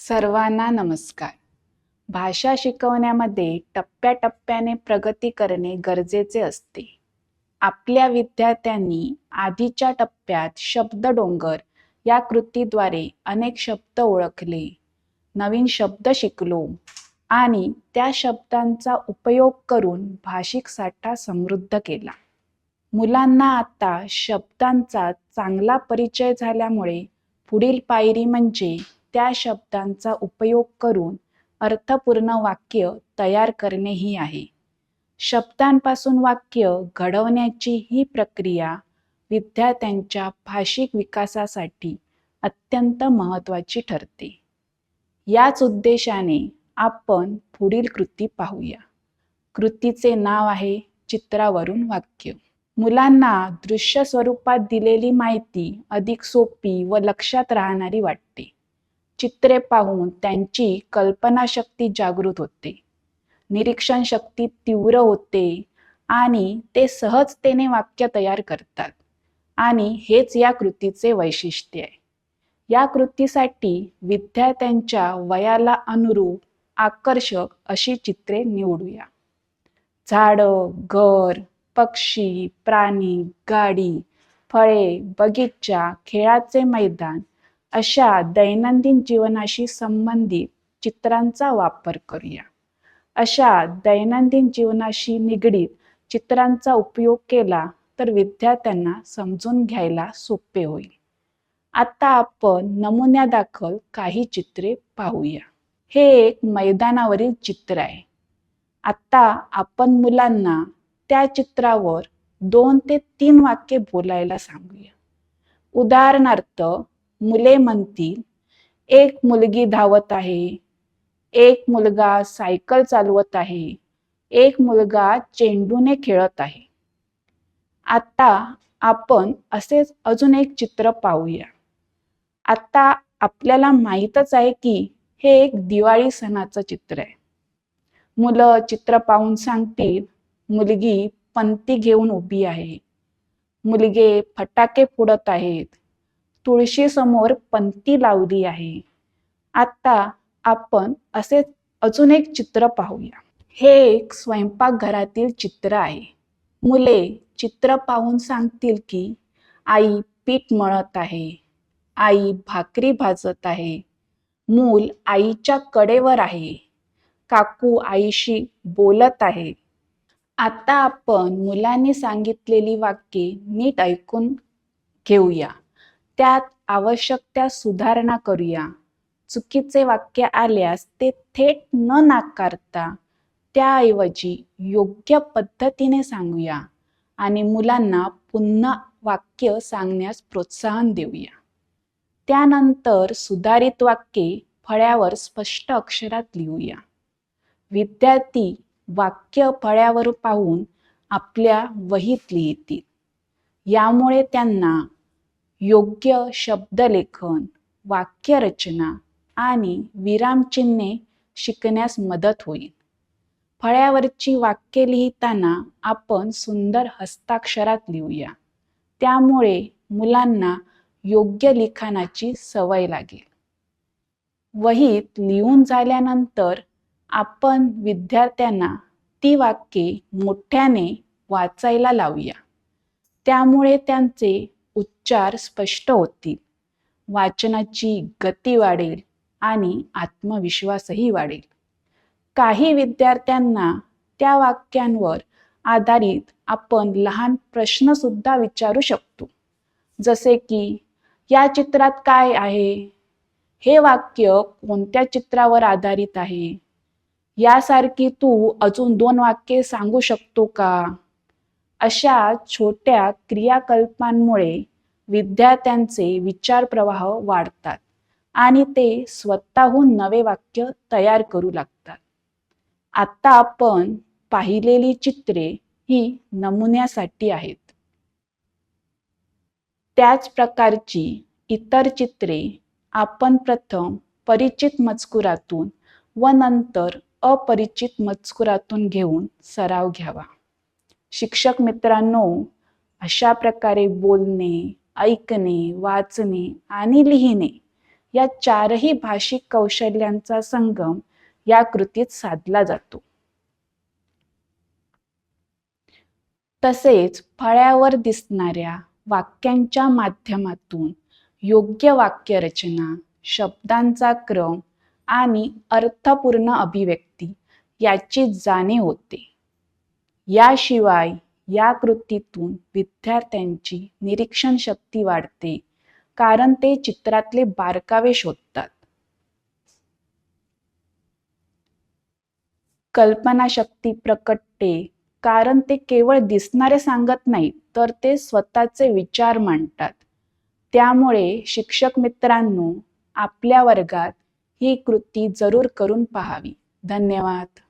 सर्वांना नमस्कार. भाषा शिकवण्यामध्ये टप्प्याटप्प्याने प्रगती करणे गरजेचे असते. आपल्या विद्यार्थ्यांनी आधीच्या टप्प्यात शब्दडोंगर या कृतीद्वारे अनेक शब्द ओळखले, नवीन शब्द शिकलो आणि त्या शब्दांचा उपयोग करून भाषिक साठा समृद्ध केला. मुलांना आता शब्दांचा चांगला परिचय झाल्यामुळे पुढील पायरी म्हणजे त्या शब्दांचा उपयोग करून अर्थपूर्ण वाक्य तयार करणे ही आहे. शब्दांपासून वाक्य घडवण्याची ही प्रक्रिया विद्यार्थ्यांच्या भाषिक विकासासाठी अत्यंत महत्त्वाची ठरते. याच उद्देशाने आपण पुढील कृती पाहूया. कृतीचे नाव आहे चित्रावरून वाक्य. मुलांना दृश्य स्वरूपात दिलेली माहिती अधिक सोपी व लक्षात राहणारी वाटते. चित्रे पाहून त्यांची कल्पनाशक्ती जागृत होते, निरीक्षण शक्ती तीव्र होते आणि ते सहजतेने वाक्य तयार करतात. आणि हेच या कृतीचे वैशिष्ट्य आहे. या कृतीसाठी विद्यार्थ्यांच्या वयाला अनुरूप आकर्षक अशी चित्रे निवडूया. झाडं, घर, पक्षी, प्राणी, गाडी, फळे, बगीचा, खेळाचे मैदान अशा दैनंदिन जीवनाशी संबंधित चित्रांचा वापर करूया. अशा दैनंदिन जीवनाशी निगडीत चित्रांचा उपयोग केला तर विद्यार्थ्यांना समजून घ्यायला सोपे होईल. आता आपण नमुन्यादाखल काही चित्रे पाहूया. हे एक मैदानावरील चित्र आहे. आता आपण मुलांना त्या चित्रावर 2 ते 3 वाक्ये बोलायला सांगूया. उदाहरणार्थ, मुले म्हणतील, एक मुलगी धावत आहे, एक मुलगा सायकल चालवत आहे, एक मुलगा चेंडूने खेळत आहे. आता आपण असेच अजून एक चित्र पाहूया. आता आपल्याला माहीतच आहे की हे एक दिवाळी सणाचं चित्र आहे. मुलं चित्र पाहून सांगतील, मुलगी पंती घेऊन उभी आहे, मुलगे फटाके फोडत आहेत, तुळशी समोर पंती लावली आहे. आता आपण असे अजून एक चित्र पाहूया. हे एक स्वयंपाकघरातील चित्र आहे. मुले चित्र पाहून सांगतील की आई पीठ मळत आहे, आई भाकरी भाजत आहे, मूल आईच्या कडेवर आहे, काकू आईशी बोलत आहे. आता आपण मुलांनी सांगितलेली वाक्ये नीट ऐकून घेऊया. त्यात आवश्यक त्या सुधारणा करूया. चुकीचे वाक्य आल्यास ते थेट न नाकारता त्याऐवजी योग्य पद्धतीने सांगूया आणि मुलांना पुन्हा वाक्य सांगण्यास प्रोत्साहन देऊया. त्यानंतर सुधारित वाक्ये फळ्यावर स्पष्ट अक्षरात लिहूया. विद्यार्थी वाक्य फळ्यावर पाहून आपल्या वहीत लिहितील. यामुळे त्यांना योग्य शब्दलेखन, वाक्यरचना आणि विरामचिन्हे शिकण्यास मदत होईल. फळ्यावरची वाक्ये लिहिताना आपण सुंदर हस्ताक्षरात लिहूया. त्यामुळे मुलांना योग्य लिखाणाची सवय लागेल. वहीत लिहून झाल्यानंतर आपण विद्यार्थ्यांना ती वाक्ये मोठ्याने वाचायला लावूया. त्यामुळे त्यांचे उच्चार स्पष्ट होतील, वाचनाची गती वाढेल आणि आत्मविश्वासही वाढेल. काही विद्यार्थ्यांना त्या वाक्यांवर आधारित आपण लहान प्रश्न सुद्धा विचारू शकतो. जसे की, या चित्रात काय आहे? हे वाक्य कोणत्या चित्रावर आधारित आहे? यासारखी तू अजून 2 वाक्ये सांगू शकतो का? अशा छोट्या क्रियाकल्पांमुळे विद्यार्थ्यांचे विचार प्रवाह वाढतात आणि ते स्वतःहून नवे वाक्य तयार करू लागतात. आता आपण पाहिलेली चित्रे ही नमुन्यासाठी आहेत. त्याच प्रकारची इतर चित्रे आपण प्रथम परिचित मजकुरातून व नंतर अपरिचित मजकुरातून घेऊन सराव घ्यावा. शिक्षक मित्रांनो, अशा प्रकारे बोलणे, ऐकणे, वाचणे आणि लिहिणे या चारही भाषिक कौशल्यांचा संगम या कृतीत साधला जातो. तसेच फळ्यावर दिसणाऱ्या वाक्यांच्या माध्यमातून योग्य वाक्यरचना, शब्दांचा क्रम आणि अर्थपूर्ण अभिव्यक्ती याची जाणीव होते. याशिवाय या कृतीतून विद्यार्थ्यांची निरीक्षण शक्ती वाढते, कारण ते चित्रातले बारकावे शोधतात. कल्पनाशक्ती प्रकटते, कारण ते केवळ दिसणारे सांगत नाहीत, तर ते स्वतःचे विचार मांडतात. त्यामुळे शिक्षक मित्रांनो, आपल्या वर्गात ही कृती जरूर करून पाहावी. धन्यवाद.